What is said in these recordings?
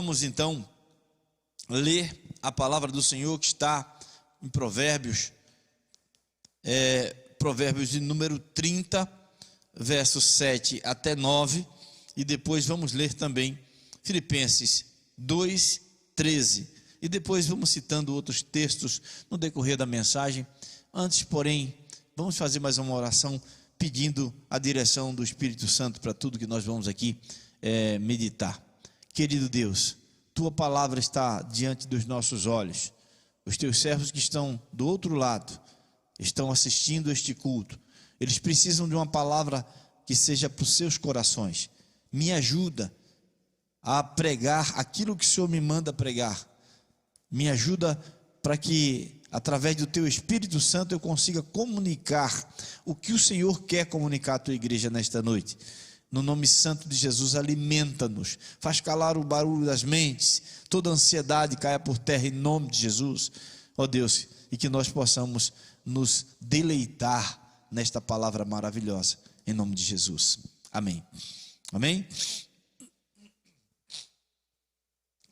Vamos então ler a palavra do Senhor que está em Provérbios, Provérbios de número 30, versos 7 até 9, e depois vamos ler também Filipenses 2, 13, e depois vamos citando outros textos no decorrer da mensagem. Antes, porém, vamos fazer mais uma oração pedindo a direção do Espírito Santo para tudo que nós vamos aqui meditar. Querido Deus, Tua palavra está diante dos nossos olhos. Os Teus servos que estão do outro lado, estão assistindo este culto. Eles precisam de uma palavra que seja para os seus corações. Me ajuda a pregar aquilo que o Senhor me manda pregar. Me ajuda para que, através do Teu Espírito Santo, eu consiga comunicar o que o Senhor quer comunicar à Tua igreja nesta noite. No nome santo de Jesus, alimenta-nos, faz calar o barulho das mentes, toda ansiedade caia por terra em nome de Jesus, ó Deus, e que nós possamos nos deleitar nesta palavra maravilhosa, em nome de Jesus, amém. Amém?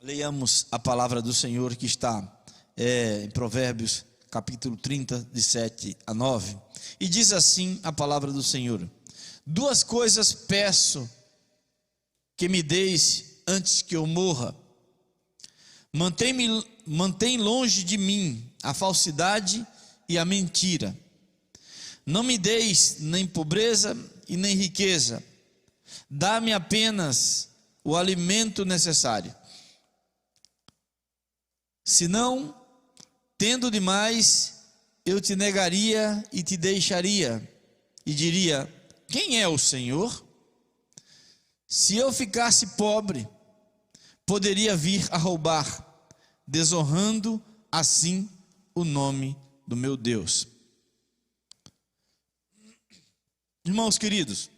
Leiamos a palavra do Senhor que está em Provérbios capítulo 30, de 7 a 9, e diz assim a palavra do Senhor: duas coisas peço que me deis antes que eu morra. Mantém longe de mim a falsidade e a mentira. Não me deis nem pobreza e nem riqueza. Dá-me apenas o alimento necessário. Senão, tendo demais, eu te negaria e te deixaria, e diria: quem é o Senhor? Se eu ficasse pobre, poderia vir a roubar, desonrando assim o nome do meu Deus. Irmãos queridos,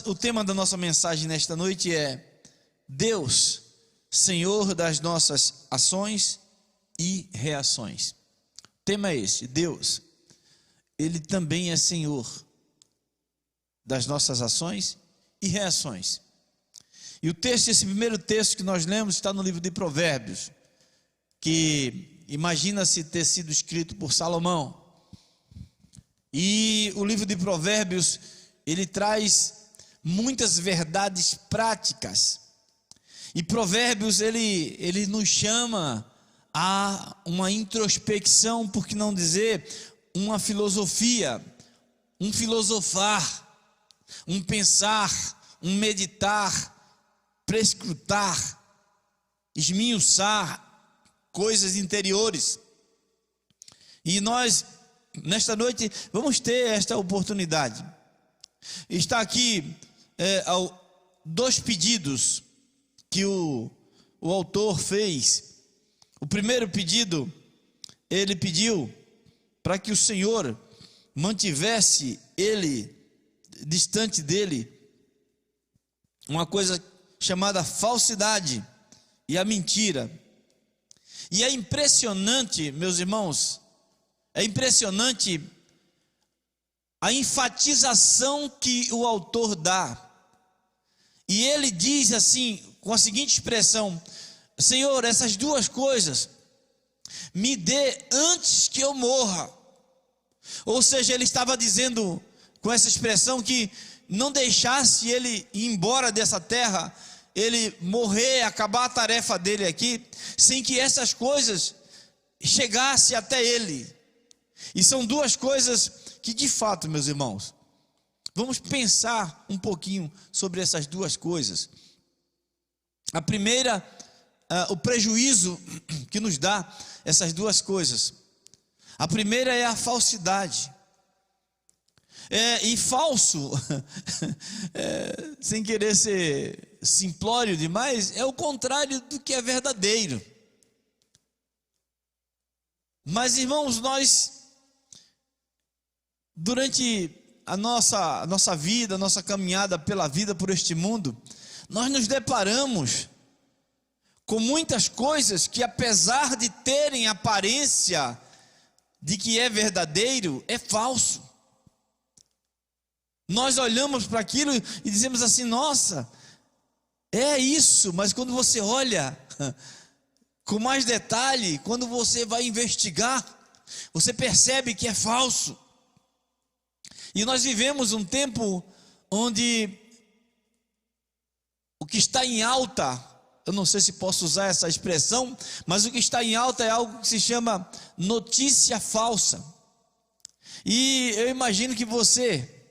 o tema da nossa mensagem nesta noite é Deus, Senhor das nossas ações e reações. O tema é esse: Deus, Ele também é Senhor das nossas ações e reações. E o texto, esse primeiro texto que nós lemos, está no livro de Provérbios, que imagina-se ter sido escrito por Salomão. E o livro de Provérbios, ele traz muitas verdades práticas. E Provérbios, ele nos chama a uma introspecção, por que não dizer uma filosofia, um filosofar, um pensar, um meditar, prescrutar, esmiuçar coisas interiores. E nós, nesta noite, vamos ter esta oportunidade. Está aqui dois pedidos que o autor fez. O primeiro pedido, ele pediu para que o Senhor mantivesse ele, distante dele, uma coisa chamada falsidade e a mentira. E é impressionante, meus irmãos, é impressionante a enfatização que o autor dá. E ele diz assim, com a seguinte expressão: Senhor, essas duas coisas me dê antes que eu morra. Ou seja, ele estava dizendo com essa expressão que não deixasse ele ir embora dessa terra, ele morrer, acabar a tarefa dele aqui, sem que essas coisas chegassem até ele. E são duas coisas que, de fato, meus irmãos, vamos pensar um pouquinho sobre essas duas coisas. A primeira, o prejuízo que nos dá essas duas coisas. A primeira é a falsidade. E falso, sem querer ser simplório demais, é o contrário do que é verdadeiro. Mas, irmãos, nós, durante a nossa vida, a nossa caminhada pela vida, por este mundo, nós nos deparamos com muitas coisas que, apesar de terem aparência de que é verdadeiro, é falso. Nós olhamos para aquilo e dizemos assim: nossa, É isso, mas quando você olha com mais detalhe, quando você vai investigar, você percebe que é falso. E nós vivemos um tempo onde o que está em alta, eu não sei se posso usar essa expressão, mas o que está em alta é algo que se chama notícia falsa. E eu imagino que você,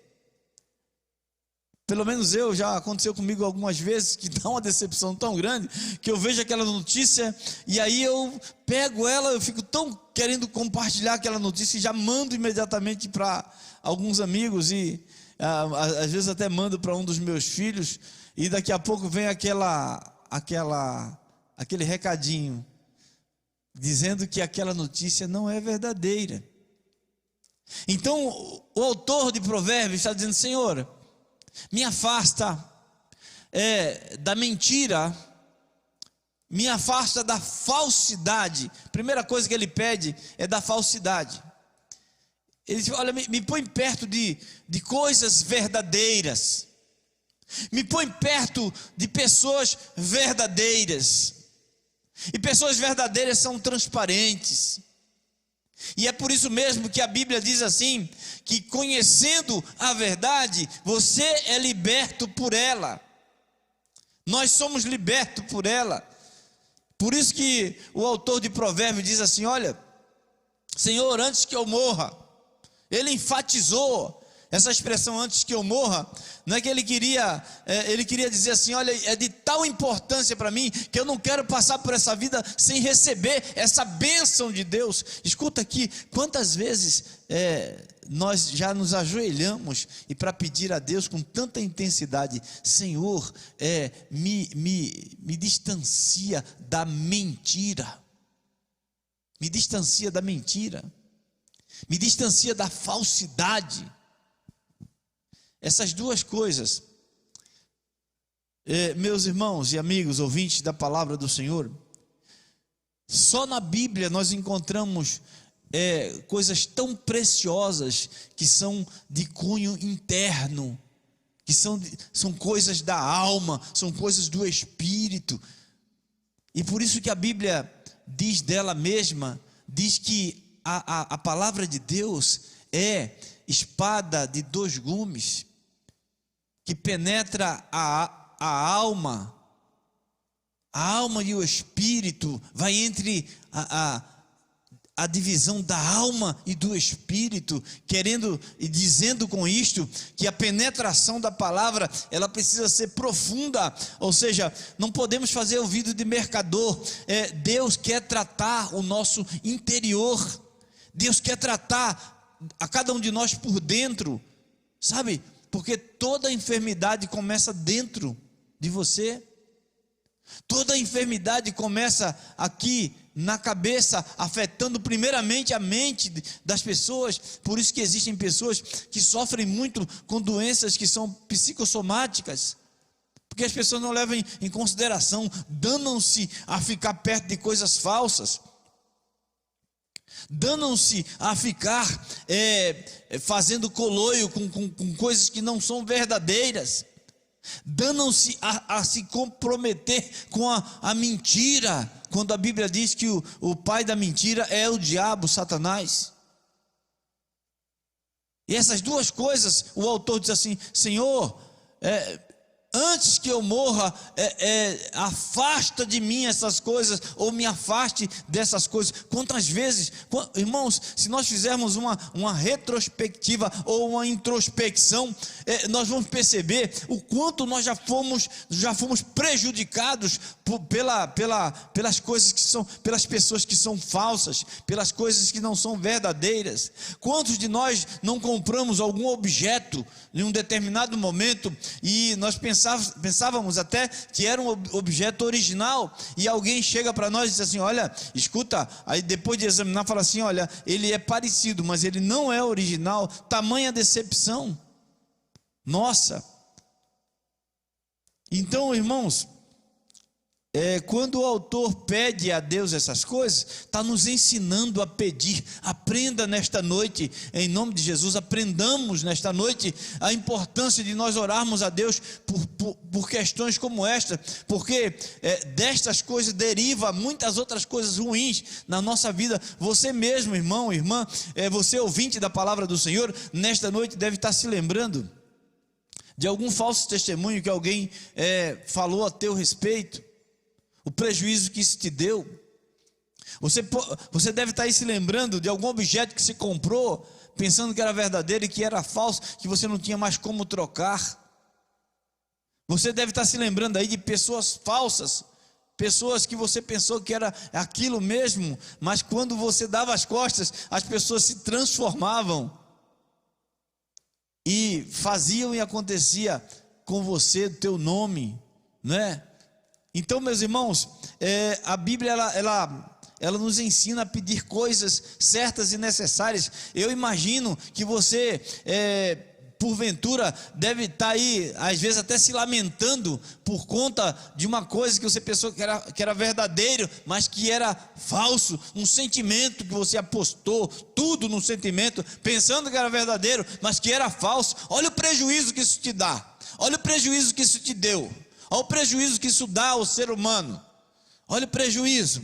pelo menos já aconteceu comigo algumas vezes, que dá uma decepção tão grande, que eu vejo aquela notícia, e aí eu pego ela, eu fico tão querendo compartilhar aquela notícia, e já mando imediatamente para alguns amigos, e às vezes até mando para um dos meus filhos, e daqui a pouco vem aquele recadinho, dizendo que aquela notícia não é verdadeira. Então o autor de Provérbios está dizendo: Senhor, me afasta da mentira, me afasta da falsidade. Primeira coisa que ele pede é da falsidade. Ele diz: olha, me põe perto de coisas verdadeiras, me põe perto de pessoas verdadeiras. E pessoas verdadeiras são transparentes. E é por isso mesmo que a Bíblia diz assim, que conhecendo a verdade, você é liberto por ela. Nós somos libertos por ela. Por isso que o autor de Provérbios diz assim: olha, Senhor, antes que eu morra, ele enfatizou essa expressão, antes que eu morra. Não é que ele queria dizer assim: olha, é de tal importância para mim, que eu não quero passar por essa vida sem receber essa bênção de Deus. Escuta aqui, quantas vezes nós já nos ajoelhamos e para pedir a Deus com tanta intensidade: Senhor, me distancia da mentira, me distancia da mentira, me distancia da falsidade. Essas duas coisas, meus irmãos e amigos, ouvintes da palavra do Senhor, só na Bíblia nós encontramos coisas tão preciosas que são de cunho interno, que são coisas da alma, são coisas do espírito. E por isso que a Bíblia diz dela mesma, diz que a palavra de Deus é espada de dois gumes, que penetra a alma e o espírito, vai entre a divisão da alma e do espírito, querendo e dizendo com isto que a penetração da palavra, ela precisa ser profunda, ou seja, não podemos fazer ouvido de mercador. Deus quer tratar o nosso interior, Deus quer tratar a cada um de nós por dentro, sabe? Porque toda enfermidade começa dentro de você. Toda enfermidade começa aqui na cabeça, afetando primeiramente a mente das pessoas. Por isso que existem pessoas que sofrem muito com doenças que são psicossomáticas, porque as pessoas não levam em consideração, danam-se a ficar perto de coisas falsas, danam-se a ficar fazendo coloio com coisas que não são verdadeiras, danam-se a se comprometer com a mentira, quando a Bíblia diz que o pai da mentira é o diabo, Satanás. E essas duas coisas, o autor diz assim: Senhor, antes que eu morra, afasta de mim essas coisas, ou me afaste dessas coisas. Quantas vezes, irmãos, se nós fizermos uma retrospectiva ou uma introspecção, nós vamos perceber o quanto nós já fomos prejudicados pelas coisas que são, pelas pessoas que são falsas, pelas coisas que não são verdadeiras. Quantos de nós não compramos algum objeto em um determinado momento e nós pensávamos até que era um objeto original, e alguém chega para nós e diz assim: olha, escuta, aí depois de examinar fala assim: olha, ele é parecido, mas ele não é original. Tamanha decepção nossa. Então, irmãos, quando o autor pede a Deus essas coisas, está nos ensinando a pedir a aprenda nesta noite, em nome de Jesus, aprendamos nesta noite a importância de nós orarmos a Deus por questões como esta, porque destas coisas deriva muitas outras coisas ruins na nossa vida. Você mesmo, irmão, irmã, você ouvinte da palavra do Senhor, nesta noite deve estar se lembrando de algum falso testemunho que alguém falou a teu respeito, o prejuízo que isso te deu. Você deve estar aí se lembrando de algum objeto que se comprou, pensando que era verdadeiro e que era falso, que você não tinha mais como trocar. Você deve estar se lembrando aí de pessoas falsas, pessoas que você pensou que era aquilo mesmo, mas quando você dava as costas, as pessoas se transformavam e faziam e acontecia com você, do teu nome, né? Então, meus irmãos, a Bíblia ela nos ensina a pedir coisas certas e necessárias. Eu imagino que você, porventura, deve estar aí, às vezes até se lamentando por conta de uma coisa que você pensou que era verdadeiro, mas que era falso, um sentimento que você apostou tudo no sentimento, pensando que era verdadeiro, mas que era falso. Olha o prejuízo que isso te dá, olha o prejuízo que isso te deu, olha o prejuízo que isso dá ao ser humano, olha o prejuízo.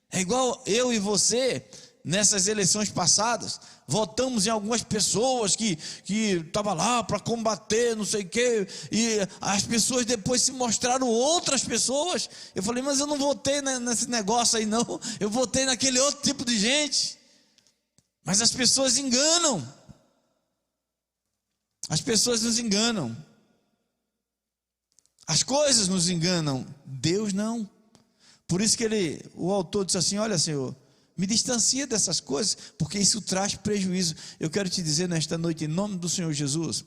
É igual eu e você, nessas eleições passadas, votamos em algumas pessoas que estavam lá para combater, não sei o quê, e as pessoas depois se mostraram outras pessoas. Eu falei, mas eu não votei nesse negócio aí não, eu votei naquele outro tipo de gente. Mas as pessoas enganam, as pessoas nos enganam, as coisas nos enganam, Deus não. Por isso que o autor disse assim, olha, Senhor, me distancia dessas coisas, porque isso traz prejuízo. Eu quero te dizer nesta noite, em nome do Senhor Jesus,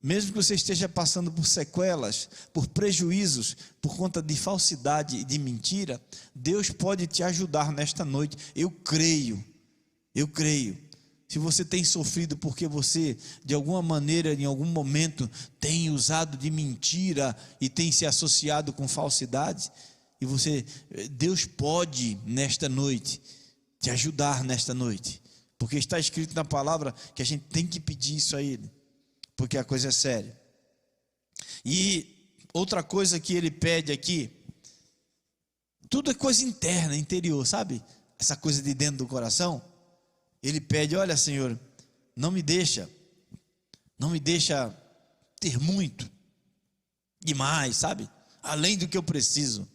mesmo que você esteja passando por sequelas, por prejuízos, por conta de falsidade e de mentira, Deus pode te ajudar nesta noite. Eu creio. Se você tem sofrido porque você, de alguma maneira, em algum momento, tem usado de mentira e tem se associado com falsidade, Deus pode nesta noite te ajudar nesta noite, porque está escrito na palavra que a gente tem que pedir isso a Ele, porque a coisa é séria. E outra coisa que Ele pede aqui, tudo é coisa interna, interior, sabe? Essa coisa de dentro do coração. Ele pede, olha, Senhor, não me deixa ter muito, demais, sabe? Além do que eu preciso.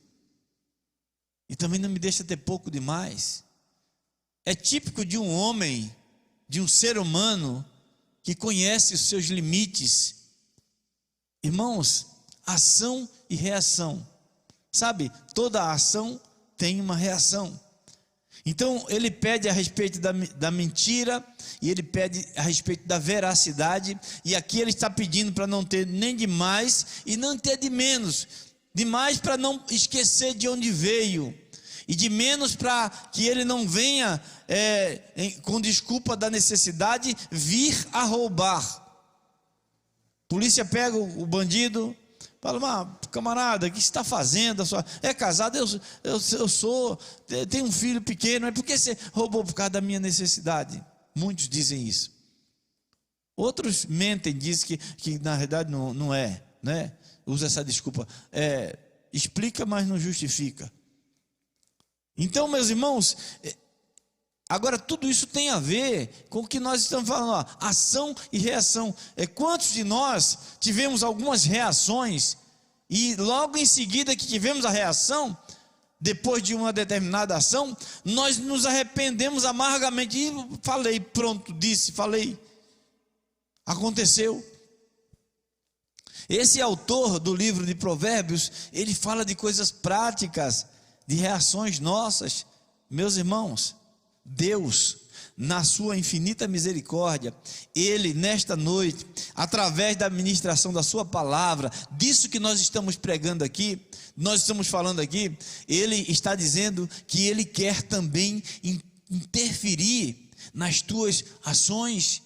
E também não me deixa ter pouco demais. É típico de um homem, de um ser humano, que conhece os seus limites. Irmãos, ação e reação. Sabe, toda ação tem uma reação. Então, ele pede a respeito da mentira, e ele pede a respeito da veracidade, e aqui ele está pedindo para não ter nem de mais, e não ter de menos. De mais para não esquecer de onde veio, e de menos para que ele não venha, com desculpa da necessidade, vir a roubar. Polícia pega o bandido, fala, camarada, o que você está fazendo? É casado? Eu sou, tenho um filho pequeno, mas por que você roubou? Por causa da minha necessidade. Muitos dizem isso. Outros mentem, dizem que na verdade não é, né? Usa essa desculpa, explica, mas não justifica. Então, meus irmãos, agora tudo isso tem a ver com o que nós estamos falando, ação e reação. Quantos de nós tivemos algumas reações e logo em seguida que tivemos a reação, depois de uma determinada ação, nós nos arrependemos amargamente? E falei, pronto, falei, aconteceu. Esse autor do livro de Provérbios, ele fala de coisas práticas, de reações nossas. Meus irmãos, Deus, na sua infinita misericórdia, Ele nesta noite, através da ministração da sua palavra, disso que nós estamos pregando aqui, nós estamos falando aqui, Ele está dizendo que Ele quer também interferir nas tuas ações,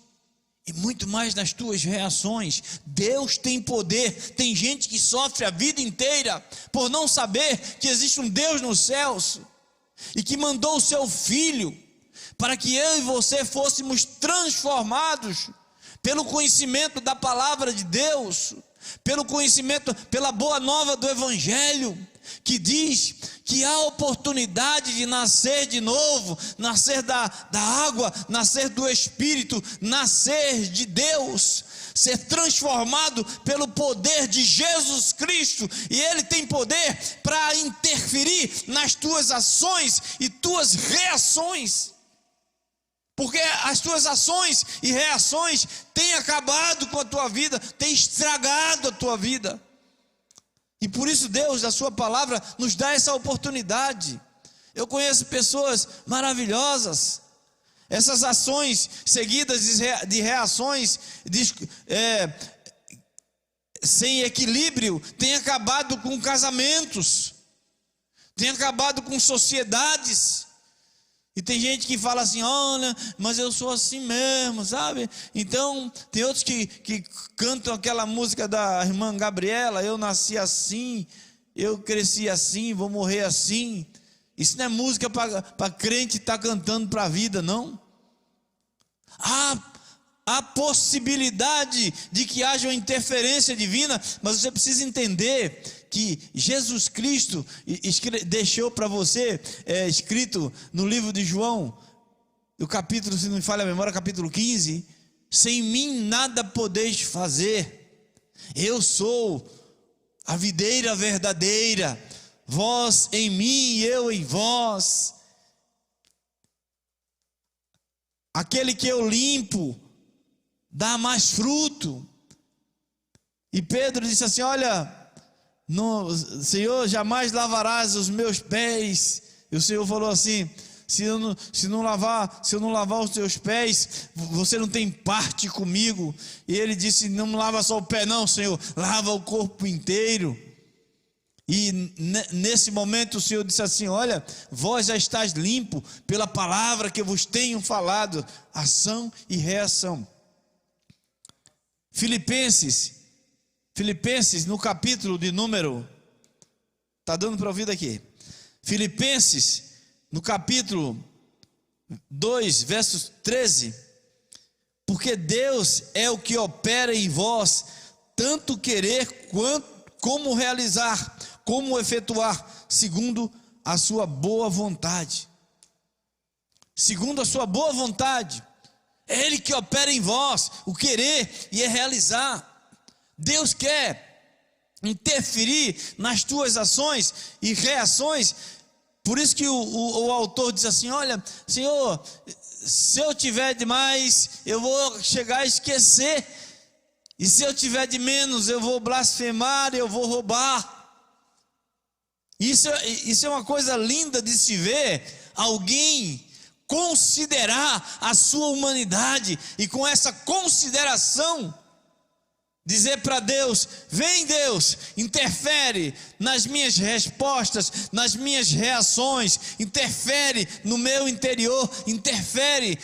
e muito mais nas tuas reações. Deus tem poder. Tem gente que sofre a vida inteira por não saber que existe um Deus nos céus, e que mandou o seu Filho para que eu e você fôssemos transformados pelo conhecimento da palavra de Deus, pelo conhecimento, pela boa nova do Evangelho, que diz que há oportunidade de nascer de novo, nascer da água, nascer do Espírito, nascer de Deus, ser transformado pelo poder de Jesus Cristo, e Ele tem poder para interferir nas tuas ações e tuas reações, porque as tuas ações e reações têm acabado com a tua vida, têm estragado a tua vida. E por isso Deus, a sua palavra, nos dá essa oportunidade. Eu conheço pessoas maravilhosas. Essas ações seguidas de reações sem equilíbrio têm acabado com casamentos, têm acabado com sociedades. E tem gente que fala assim: olha, mas eu sou assim mesmo, sabe? Então, tem outros que cantam aquela música da irmã Gabriela: eu nasci assim, eu cresci assim, vou morrer assim. Isso não é música para crente estar cantando para a vida, não. Há possibilidade de que haja uma interferência divina, mas você precisa entender que Jesus Cristo deixou para você, escrito no livro de João, o capítulo, se não me falha a memória, capítulo 15: sem mim nada podeis fazer, eu sou a videira verdadeira, vós em mim e eu em vós, aquele que eu limpo dá mais fruto. E Pedro disse assim: olha, Senhor, jamais lavarás os meus pés. E o Senhor falou assim: se eu não lavar os teus pés, você não tem parte comigo. E ele disse: não lava só o pé não, Senhor, lava o corpo inteiro. E nesse momento o Senhor disse assim: olha, vós já estáis limpo pela palavra que eu vos tenho falado. Ação e reação. Filipenses, no capítulo de número, está dando para ouvir daqui? Filipenses, no capítulo 2, versos 13: porque Deus é o que opera em vós, tanto querer como realizar, como efetuar, segundo a sua boa vontade. Segundo a sua boa vontade. É Ele que opera em vós, o querer e realizar. Deus quer interferir nas tuas ações e reações. Por isso que o autor diz assim: olha, Senhor, se eu tiver de mais, eu vou chegar a esquecer. E se eu tiver de menos, eu vou blasfemar, eu vou roubar. Isso é uma coisa linda de se ver. Alguém considerar a sua humanidade, e com essa consideração dizer para Deus: vem Deus, interfere nas minhas respostas, nas minhas reações, interfere no meu interior, interfere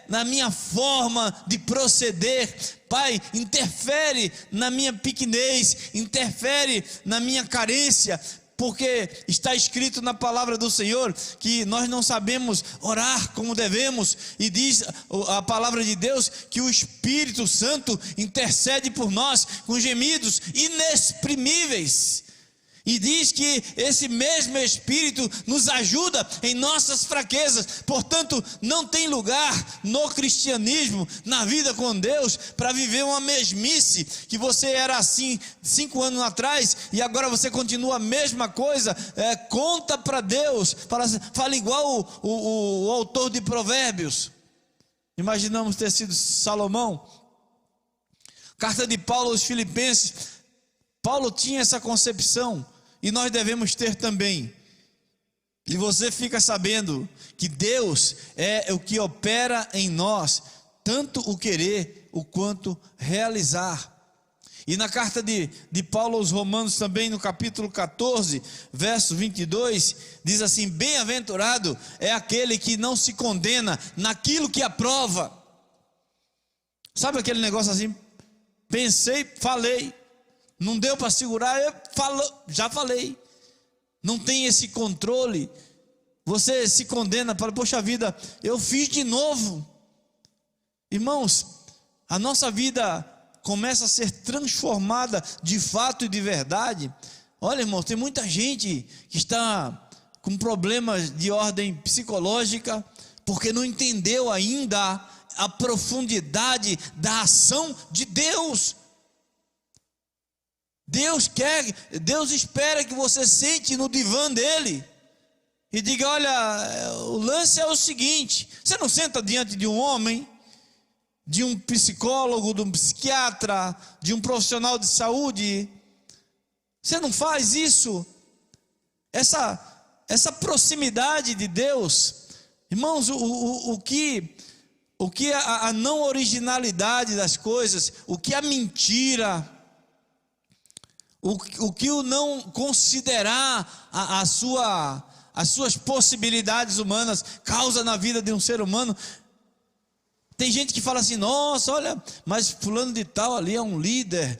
na minha forma de proceder. Pai, interfere na minha pequenez, interfere na minha carência, porque está escrito na palavra do Senhor que nós não sabemos orar como devemos, e diz a palavra de Deus que o Espírito Santo intercede por nós com gemidos inexprimíveis, e diz que esse mesmo Espírito nos ajuda em nossas fraquezas. Portanto, não tem lugar no cristianismo, na vida com Deus, para viver uma mesmice, que você era assim 5 anos atrás e agora você continua a mesma coisa. Conta para Deus, fala igual o autor de Provérbios. Imaginamos ter sido Salomão. Carta de Paulo aos Filipenses, Paulo tinha essa concepção, e nós devemos ter também. E você fica sabendo que Deus é o que opera em nós, tanto o querer, o quanto realizar. E na carta de Paulo aos Romanos também, no capítulo 14, verso 22, diz assim: bem-aventurado é aquele que não se condena naquilo que aprova. Sabe aquele negócio assim: pensei, falei, não deu para segurar, já falei. Não tem esse controle. Você se condena, fala, poxa vida, eu fiz de novo. Irmãos, a nossa vida começa a ser transformada de fato e de verdade. Olha, irmãos, tem muita gente que está com problemas de ordem psicológica, porque não entendeu ainda a profundidade da ação de Deus. Deus espera que você sente no divã dele e diga, olha, o lance é o seguinte, você não senta diante de um homem, de um psicólogo, de um psiquiatra, de um profissional de saúde, você não faz isso. Essa proximidade de Deus, irmãos, o que a não originalidade das coisas, o que a mentira, o que o não considerar as suas possibilidades humanas causa na vida de um ser humano. Tem gente que fala assim, nossa, olha, mas fulano de tal ali é um líder,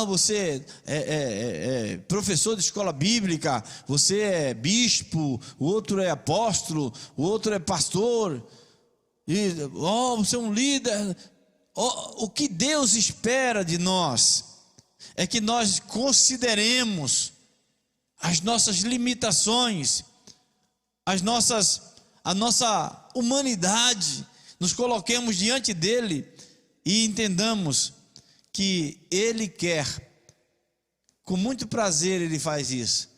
você é professor de escola bíblica, você é bispo, o outro é apóstolo, o outro é pastor, e você é um líder. O que Deus espera de nós é que nós consideremos as nossas limitações, a nossa humanidade, nos coloquemos diante dele e entendamos que ele quer, com muito prazer ele faz isso,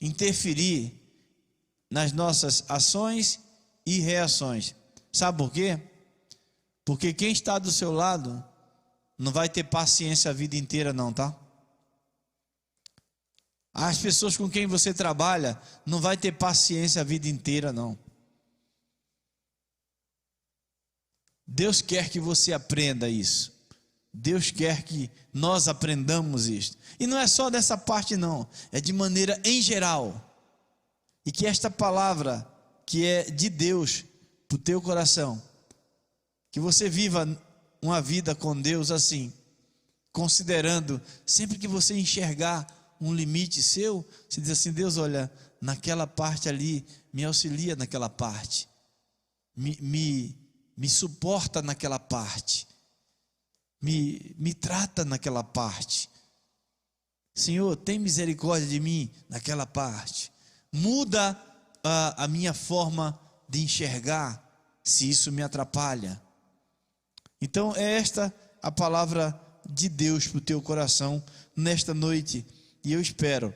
interferir nas nossas ações e reações. Sabe por quê? Porque quem está do seu lado não vai ter paciência a vida inteira não, tá? As pessoas com quem você trabalha não vai ter paciência a vida inteira não. Deus quer que você aprenda isso. Deus quer que nós aprendamos isso. E não é só dessa parte não, é de maneira em geral. E que esta palavra que é de Deus para o teu coração, que você viva uma vida com Deus assim, considerando, sempre que você enxergar um limite seu, você diz assim, Deus, olha, naquela parte ali, me auxilia naquela parte, me suporta naquela parte, me trata naquela parte, Senhor, tem misericórdia de mim naquela parte, muda a minha forma de enxergar, se isso me atrapalha. Então é esta a palavra de Deus para o teu coração nesta noite, e eu espero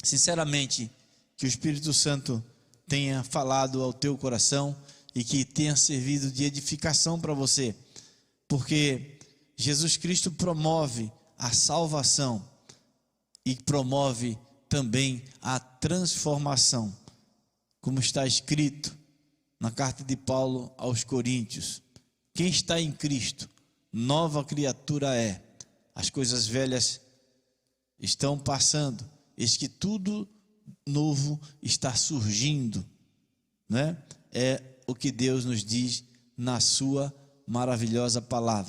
sinceramente que o Espírito Santo tenha falado ao teu coração e que tenha servido de edificação para você, porque Jesus Cristo promove a salvação e promove também a transformação, como está escrito na carta de Paulo aos Coríntios: quem está em Cristo, nova criatura é, as coisas velhas estão passando, eis que tudo novo está surgindo, né? É o que Deus nos diz na sua maravilhosa palavra.